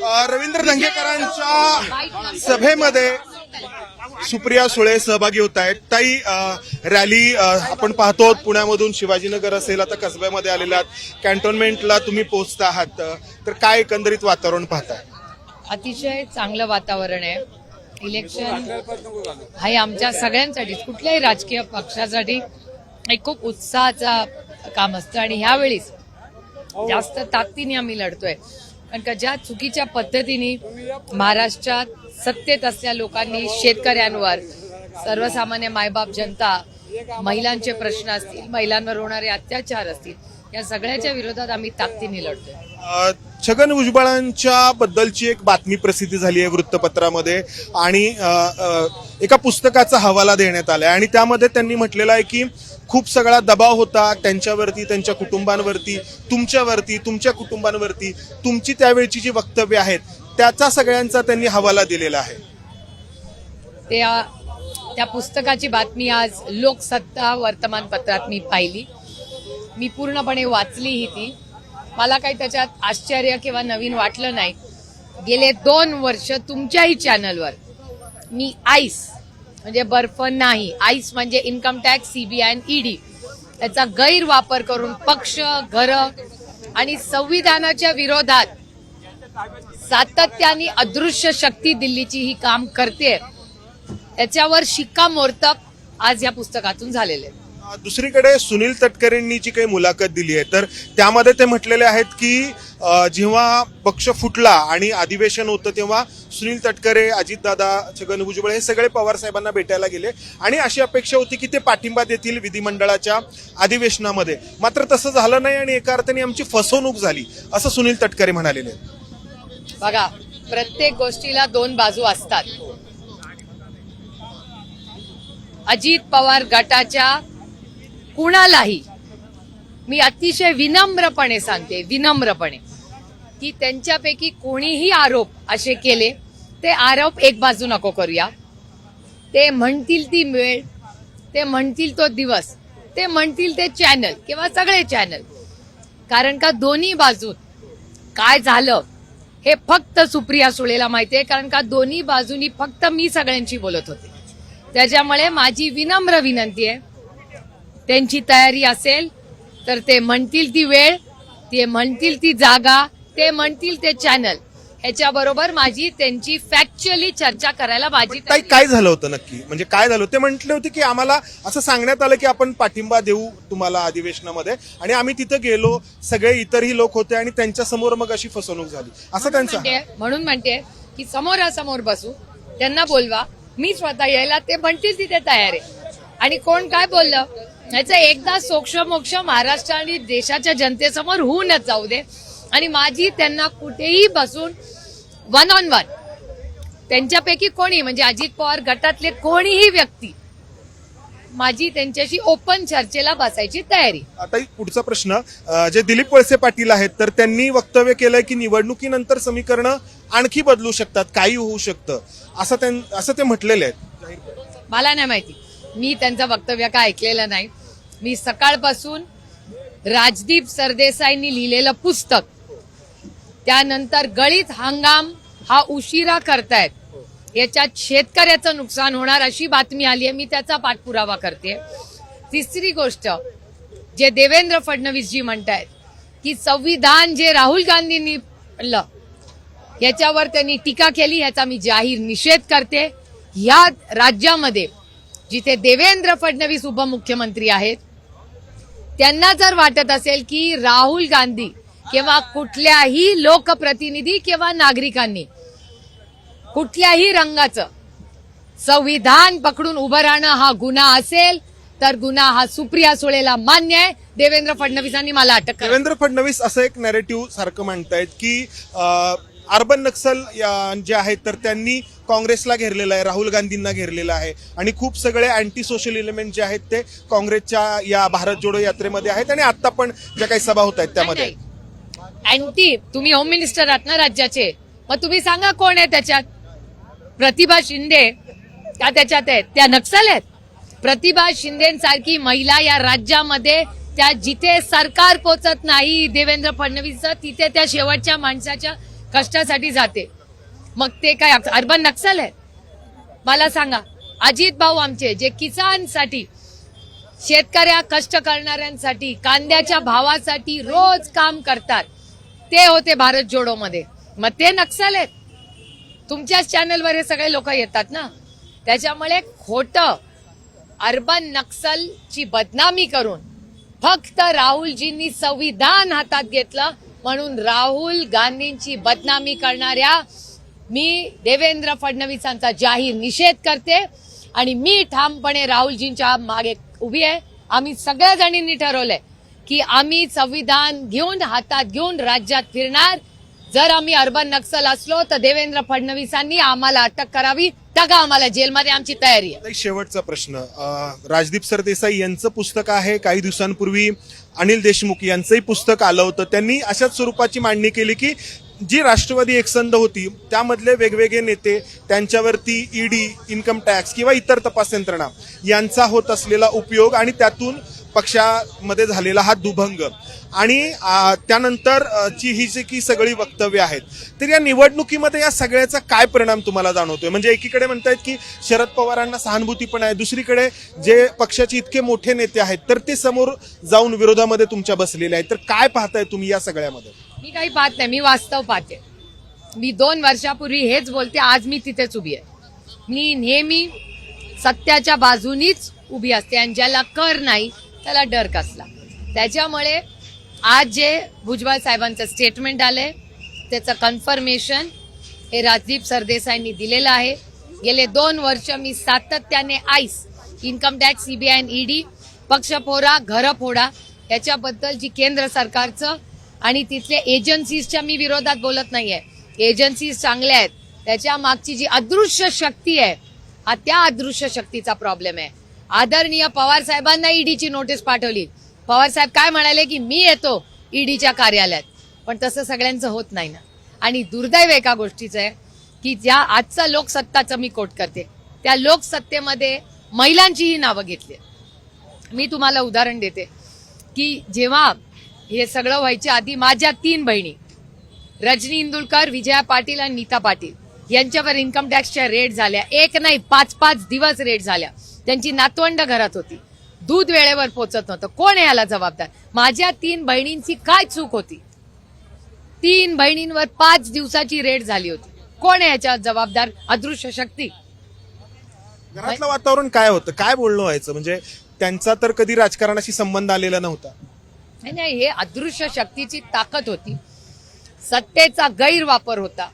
रवींद्र धंगेकरांच्या सभेमध्ये सुप्रिया सुळे सहभागी होत आहेत. ताई, रॅली आपण पाहतो पुण्यामधून शिवाजीनगर असेल, आता कसब्यामध्ये आलेला आहात, कॅन्टोन्मेंटला तुम्ही पोहोचता आहात, तर काय एकंदरीत वातावरण पाहताय? अतिशय चांगलं वातावरण आहे. इलेक्शन हे आमच्या सगळ्यांसाठीच, कुठल्याही राजकीय पक्षासाठी एक खूप उत्साहाचा काम असतं आणि ह्यावेळीच जास्त ताकदीने आम्ही लढतोय. कारण का ज्या चुकीच्या पद्धतीने महाराष्ट्रात सत्तेत असलेल्या लोकांनी शेतकऱ्यांवर, सर्वसामान्य मायबाप जनता, महिलांचे प्रश्न असतील, महिलांवर होणारे अत्याचार असतील, या सगळ्याच्या विरोधात आम्ही ताकदीने लढतोय. छगन भुजबळांच्या बद्दलची एक बातमी प्रसिद्धी झाली आहे वृत्तपत्रामध्ये आणि एका पुस्तकाचा हवाला देण्यात आलाय आणि त्यामध्ये त्यांनी म्हटलेलं आहे की खूप सगळा दबाव होता त्यांच्यावरती, त्यांच्या कुटुंबांवरती, तुमच्यावरती, तुमच्या कुटुंबांवरती, तुमची त्यावेळची जी वक्तव्य आहेत त्याचा सगळ्यांचा त्यांनी हवाला दिलेला आहे. त्या पुस्तकाची बातमी आज लोकसत्ता वर्तमानपत्रात मी पाहिली. मी पूर्णपणे वाचलीही ती. मला काही त्याच्यात आश्चर्य किंवा नवीन वाटलं नाही. गेले 2 वर्ष तुमच्याही चॅनलवर मी आईस म्हणजे बर्फ नाही, आईस म्हणजे इन्कम टॅक्स, सीबीआय आणि ईडी याचा गैरवापर करून पक्ष, घर आणि संविधानाच्या विरोधात सातत्याने अदृश्य शक्ती दिल्लीची ही काम करते, त्याच्यावर शिक्कामोर्तब आज या पुस्तकातून झालेले. दुसरीकडे सुनील तटकरेंनी जी काही मुलाखत दिली आहे तर त्यामध्ये ते म्हटलेले आहेत की जेव्हा पक्ष फुटला आणि अधिवेशन होतं तेव्हा सुनील तटकरे, अजितदादा, छगन भुजबळ हे सगळे पवार साहेबांना भेटायला गेले आणि अशी अपेक्षा होती की ते पाठिंबा देतील विधिमंडळाच्या अधिवेशनामध्ये. मात्र तसं झालं नाही आणि एका अर्थाने आमची फसवणूक झाली, असं सुनील तटकरे म्हणालेले. बघा, प्रत्येक गोष्टीला 2 बाजू असतात. अजित पवार गटाच्या कुणालाही मी अतिशय विनम्रपणे सांगते, विनम्रपणे, की त्यांच्यापैकी कोणीही आरोप असे केले ते आरोप एक बाजू नको करूया. ते म्हणतील ती वेळ, ते म्हणतील तो दिवस, ते म्हणतील ते चॅनल किंवा सगळे चॅनल, कारण का दोन्ही बाजूत काय झालं हे फक्त सुप्रिया सुळेला माहितीये. कारण का दोन्ही बाजूनी फक्त मी सगळ्यांशी बोलत होते. त्याच्यामुळे माझी विनम्र विनंती आहे, त्यांची तयारी असेल तर ते म्हणतील ती वेळ, ते म्हणतील ती जागा, ते म्हणतील ते चॅनल, ह्याच्याबरोबर माझी त्यांची फॅक्च्युअली चर्चा करायला माझी. काय झालं होतं नक्की, म्हणजे काय झालं? ते म्हटले होते की आम्हाला असं सांगण्यात आलं की आपण पाठिंबा देऊ तुम्हाला अधिवेशनामध्ये आणि आम्ही तिथं गेलो, सगळे इतरही लोक होते आणि त्यांच्या समोर मग अशी फसवणूक झाली असं त्यांचं. म्हणून म्हणते की समोरासमोर बसू, त्यांना बोलवा, मी स्वतः यायला, ते म्हणतील तिथे तयार आहे. आणि कोण काय बोललं ह्याचं एकदा सोक्ष मोक्ष महाराष्ट्र आणि देशाच्या जनतेसमोर होऊनच जाऊ दे. आणि माझी त्यांना कुठेही बसून 1 on 1 त्यांच्यापैकी कोणी, म्हणजे अजित पवार गटातले कोणीही व्यक्ती, माझी त्यांच्याशी ओपन चर्चेला बसायची तयारी. आता पुढचा प्रश्न, जे दिलीप वळसे पाटील आहेत तर त्यांनी वक्तव्य केलंय की निवडणुकीनंतर समीकरणं आणखी बदलू शकतात, काही होऊ शकतं, असं ते म्हटलेले आहेत. मला नाही माहिती, मी त्यांचं वक्तव्य काय ऐकलेलं नाही. मी सकाळपासून राजदीप सरदेसाईंनी लिहिलेलं पुस्तक, त्यानंतर गळीत हंगाम हा उशिरा करतायत, याच्यात शेतकऱ्याचं नुकसान होणार अशी बातमी आली आहे, मी त्याचा पाठपुरावा करते. तिसरी गोष्ट, जे देवेंद्र फडणवीस जी म्हणतायत की संविधान जे राहुल गांधींनी आणलं याच्यावर त्यांनी टीका केली, याचा मी जाहीर निषेध करते. या राज्यामध्ये जिथे देवेंद्र फडणवीस उपमुख्यमंत्री आहेत, त्यांना जर वाटत असेल की राहुल गांधी किंवा कुठल्याही लोकप्रतिनिधी किंवा नागरिकांनी कुठल्याही रंगाचं संविधान पकडून उभं राहणं हा गुन्हा असेल तर गुन्हा हा सुप्रिया सुळेला मान्य आहे. देवेंद्र फडणवीसांनी मला अटक केली. देवेंद्र फडणवीस असं एक नॅरेटिव्ह सारखं म्हणतायत की अर्बन नक्सल जे आहेत तर त्यांनी काँग्रेसला घेरलेलं आहे, राहुल गांधींना घेरलेलं आहे आणि खूप सगळे अँटी सोशल एलिमेंट जे आहेत ते काँग्रेसच्या या भारत जोडो यात्रेमध्ये आहेत आणि आता पण ज्या काही सभा होत आहेत त्यामध्ये. अँटी, तुम्ही होम मिनिस्टर आहात ना राज्याचे, मग तुम्ही सांगा कोण आहे त्याच्यात? प्रतिभा शिंदे त्या त्याच्यात आहेत, त्या नक्सल आहेत. प्रतिभा शिंदेसारखी महिला या राज्यामध्ये, त्या जिथे सरकार पोचत नाही देवेंद्र फडणवीसचं, तिथे त्या शेवटच्या माणसाच्या कष्टासाठी जाते, मग ते काय अर्बन नक्सल आहे? मला सांगा. अजित भाऊ आमचे जे किसानसाठी, शेतकऱ्या कष्ट करणाऱ्यांसाठी, कांद्याच्या भावासाठी रोज काम करतात, ते होते भारत जोडो मध्ये. मग ते नक्सल आहेत? तुमच्याच चॅनलवर हे सगळे लोक येतात ना. त्याच्यामुळे खोटं अर्बन नक्सलची बदनामी करून फक्त राहुलजींनी संविधान हातात घेतलं म्हणून राहुल गांधींची बदनामी करणाऱ्या मी देवेंद्र फडणवीसांचा जाहीर निषेध करते आणि मी ठामपणे राहुलजींच्या मागे उभी आहे. आम्ही सगळ्या जणींनी ठरवलंय की आम्ही संविधान घेऊन हातात घेऊन राज्यात फिरणार. जर आम्ही अर्बन नक्सल असलो तर देवेंद्र फडणवीसांनी आम्हाला अटक करावी, टाका आम्हाला जेलमध्ये, आमची तयारी आहे. शेवटचा प्रश्न, राजदीप सरदेसाई यांचं पुस्तक आहे. काही दिवसांपूर्वी अनिल देशमुख यांचंही पुस्तक आलं होतं. त्यांनी अशाच स्वरूपाची मांडणी केली की जी राष्ट्रवादी एकसंध होती त्यामधले वेगवेगळे नेते, त्यांच्यावरती ईडी, इन्कम टॅक्स किंवा इतर तपास यंत्रणा यांचा होत असलेला उपयोग आणि त्यातून पक्षामध्ये झालेला हा दुभंग आणि त्यानंतर ची ही जी की सगळी वक्तव्य आहेत, तर या निवडणुकीमध्ये या सगळ्याचा काय परिणाम तुम्हाला जाणवतोय? म्हणजे एकीकडे म्हणतायत की शरद पवारांना सहानुभूती पण आहे, दुसरीकडे जे पक्षाचे इतके मोठे नेते आहेत तर ते समोर जाऊन विरोधामध्ये तुमच्या बसलेले आहेत. तर काय पाहताय तुम्ही या सगळ्यामध्ये? मी काही पाहत नाही, मी वास्तव पाहते. मी 2 वर्षापूर्वी हेच बोलते, आज मी तिथेच उभी आहे. मी नेहमी सत्याच्या बाजूनीच उभी असते आणि ज्याला कर नाही त्याला डर कसला. त्याच्यामुळे आज जे भुजबळ साहेबांचं स्टेटमेंट आलंय त्याचं कन्फर्मेशन हे राजदीप सरदेसाईंनी दिलेलं आहे. गेले 2 वर्ष मी सातत्याने इन्कम टॅक्स, सीबीआय आणि ईडी, पक्ष फोडा, घर फोडा याच्याबद्दल जी केंद्र सरकारचं आणि तिथल्या एजन्सीजच्या मी विरोधात बोलत नाहीये. एजन्सीज चांगल्या आहेत, त्याच्या मागची जी अदृश्य शक्ती आहे, हा त्या अदृश्य शक्तीचा प्रॉब्लेम आहे. आदरणीय पवार साहेबांना ईडीची नोटीस पाठवली. पवार साहेब काय म्हणाले की मी येतो ईडीच्या कार्यालयात, पण तसं सगळ्यांचं होत नाही ना. आणि दुर्दैव एका गोष्टीचं आहे की ज्या आजचा लोकसत्ताचं मी कोट करते, त्या लोकसत्तेमध्ये महिलांचीही नावं घेतली. मी तुम्हाला उदाहरण देते की जेव्हा हे सगळं व्हायच्या आधी माझ्या 3 बहिणी रजनी इंदुलकर, विजया पाटील आणि नीता पाटील यांच्यावर इन्कम टॅक्सच्या रेड झाल्या. 1 नाही 5-5 दिवस रेड झाल्या. त्यांची नातवंड घरात होती, दूध वेळेवर पोचत नव्हतं. कोण याला जबाबदार? माझ्या 3 बहिणींची काय चूक होती? 3 बहिणींवर 5 दिवसाची रेड झाली होती. कोण आहे याच्यावर जबाबदार? अदृश्य शक्ती. घरातलं वातावरण काय होतं? काय बोलणं व्हायचं? म्हणजे त्यांचा तर कधी राजकारणाशी संबंध आलेला नव्हता. नाही, हे अदृश्य शक्तीची ताकद होती, सत्तेचा गैरवापर होता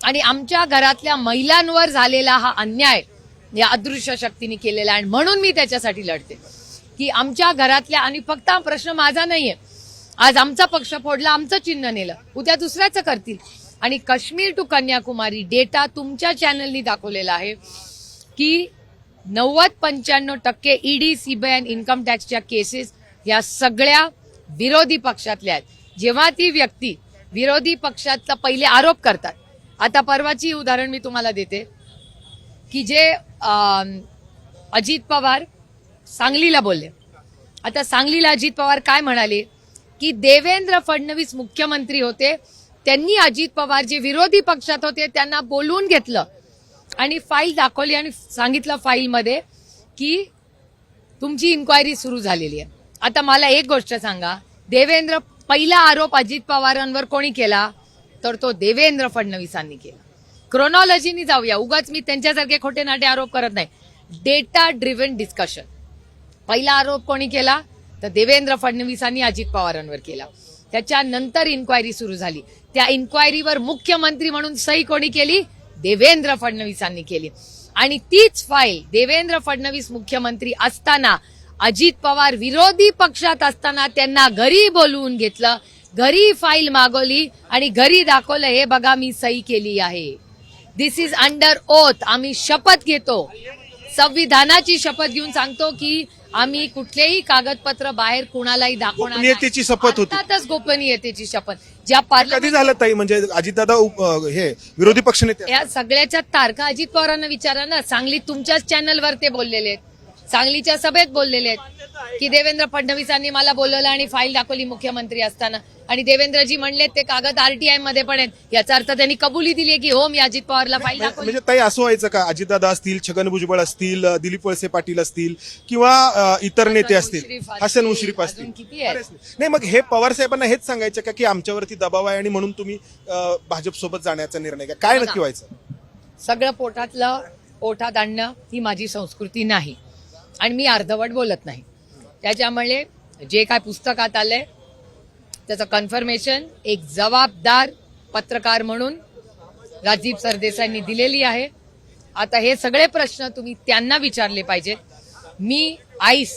आणि आमच्या घरातल्या महिलांवर झालेला हा अन्याय या अदृश्य शक्तीने केलेला आहे. म्हणून मी त्याच्यासाठी लढते की आमच्या घरातल्या, आणि फक्त हा प्रश्न माझा नाहीये, आज आमचा पक्ष फोडला, आमचं चिन्ह नेलं, उद्या दुसऱ्याचं करतील. आणि काश्मीर टू कन्याकुमारी डेटा तुमच्या चॅनलनी दाखवलेला आहे की 90-95% ईडी, सीबीआय आणि इन्कम टॅक्सच्या केसेस या सगळ्या विरोधी पक्षातल्या आहेत. जेव्हा ती व्यक्ती विरोधी पक्षातला पहिले आरोप करतात, आता परवाची उदाहरण मी तुम्हाला देते की जे अजित पवार सांगलीला बोलले. आता सांगलीला अजित पवार काय म्हणाले की देवेंद्र फडणवीस मुख्यमंत्री होते, त्यांनी अजित पवार जे विरोधी पक्षात होते त्यांना बोलवून घेतलं आणि फाईल दाखवली आणि सांगितलं फाईलमध्ये की तुमची इन्क्वायरी सुरू झालेली आहे. आता मला एक गोष्ट सांगा, पहिला आरोप अजित पवारांवर कोणी केला? तर तो देवेंद्र फडणवीसांनी केला. क्रोनॉलॉजीनी जाऊया, उगाच मी त्यांच्यासारखे खोटे नाटे आरोप करत नाही. Data driven discussion. पहिला आरोप कोणी केला? तर देवेंद्र फडणवीसांनी अजित पवारांवर केला. त्याच्यानंतर इन्क्वायरी सुरू झाली. त्या इन्क्वायरीवर मुख्यमंत्री म्हणून सही कोणी केली? देवेंद्र फडणवीसांनी केली. आणि तीच फाईल देवेंद्र फडणवीस मुख्यमंत्री असताना, अजित पवार विरोधी पक्षात असताना त्यांना घरी बोलवून घेतलं, घरी फाईल मागवली आणि घरी दाखवलं, हे बघा मी सही केली आहे. दिस इज अंडर ओथ. आम्ही शपथ घेतो, संविधानाची शपथ घेऊन सांगतो की आम्ही कुठलेही कागदपत्र बाहेर कुणालाही दाखवणार नाही. गोपनीयतेची शपथ होती. अर्थातच गोपनीयतेची शपथ. ज्या कधी झालं ताई? म्हणजे अजितदादा हे विरोधी पक्षनेते, या सगळ्याच्या तारखा अजित पवारांना विचारा ना. सांगलीत तुमच्याच चॅनलवर ते बोललेले आहेत. सांगलीच्या सभेत बोललेले आहेत की देवेंद्र फडणवीसांनी मला बोलवलं आणि फाईल दाखवली मुख्यमंत्री असताना, आणि देवेंद्रजी म्हणले ते कागद आरटीआय मध्ये पण आहेत, याचा अर्थ त्यांनी कबुली दिली की हो मी अजित पवारला फाईल दाखवली. म्हणजे ताई असं व्हायचं का, अजितदादा असतील, छगन भुजबळ असतील, दिलीप वळसे पाटील असतील किंवा इतर नेते असतील, हसन मुश्रीफ असतील, अजून किती आहेत? बरेच नाही. नाही मग हे पवार साहेबांना हेच सांगायचं का की आमच्यावरती दबाव आहे आणि म्हणून तुम्ही भाजप सोबत जाण्याचा निर्णय घ्या, काय नक्की व्हायचं? सगळं पोटात आणणं ही माझी संस्कृती नाही आणि मी अर्धवट बोलत नाही. त्याच्यामुळे जे काय पुस्तकात आलंय त्याचं कन्फर्मेशन एक जबाबदार पत्रकार म्हणून राजीव सरदेसाईंनी दिलेली आहे. आता हे सगळे प्रश्न तुम्ही त्यांना विचारले पाहिजेत. मी आईस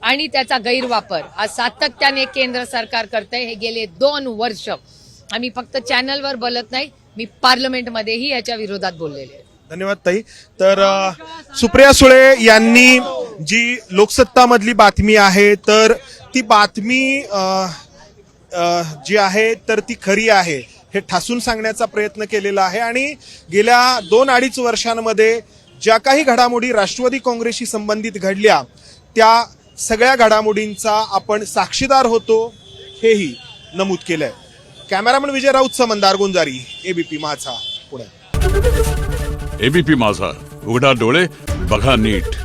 आणि त्याचा गैरवापर आज सातत्याने केंद्र सरकार करतंय. हे गेले 2 वर्ष आम्ही फक्त चॅनलवर बोलत नाही, मी पार्लमेंटमध्येही याच्या विरोधात बोललेले आहे. धन्यवाद ताई. तर सुप्रिया सुळे यांनी जी लोकसत्ता मधली बातमी आहे तर ती बातमी जी आहे तर ती खरी आहे हे ठासून सांगण्याचा प्रयत्न केलेला आहे. आणि गेल्या 2-2.5 वर्षांमध्ये ज्या काही घडामोडी राष्ट्रवादी काँग्रेसशी संबंधित घडल्या त्या सगळ्या घडामोडींचा आपण साक्षीदार होतो हेही नमूद केलंय. कॅमेरामन विजय राऊत, मंदार गुंजारी, एबीपी माझा, पुणे. एबीपी माझा, उघडा डोळे बघा नीट.